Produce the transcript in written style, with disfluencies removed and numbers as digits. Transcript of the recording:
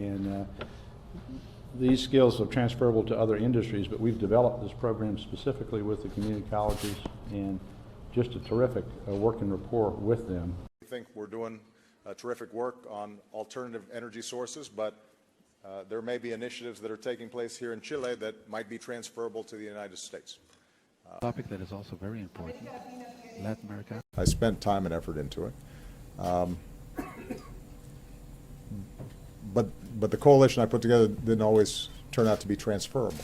And these skills are transferable to other industries, but we've developed this program specifically with the community colleges, and just a terrific working rapport with them. I think we're doing terrific work on alternative energy sources, but there may be initiatives that are taking place here in Chile that might be transferable to the United States. Topic that is also very important, Latin America. I spent time and effort into it. But the coalition I put together didn't always turn out to be transferable.